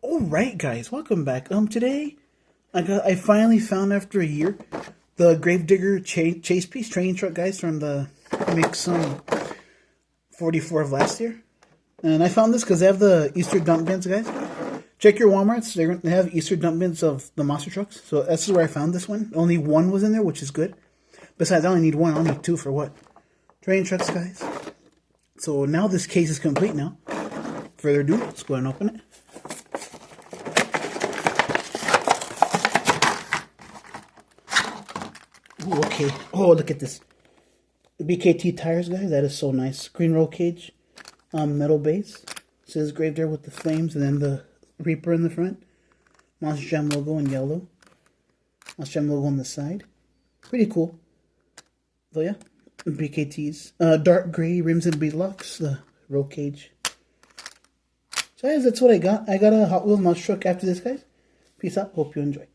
All right, guys, welcome back. Today I finally found after a year the Gravedigger Chase Piece training truck, guys, from the mix 44 of last year. And I found this because they have the Easter dump bins, guys. Check your Walmarts; they have Easter dump bins of the monster trucks. So this is where I found this one. Only one was in there, which is good. Besides, I only need one. I'll need two for what? Training trucks, guys. So now this case is complete. Now, further ado, let's go ahead and open it. Ooh, okay. Oh, look at this. The BKT tires, guys. That is so nice. Green roll cage. Metal base. It says Gravedigger with the flames and then the Reaper in the front. Monster Jam logo in yellow. Monster Jam logo on the side. Pretty cool. So yeah. BKTs. Dark gray rims and beadlocks. The roll cage. So guys, that's what I got. I got a Hot Wheels monster truck after this, guys. Peace out. Hope you enjoy.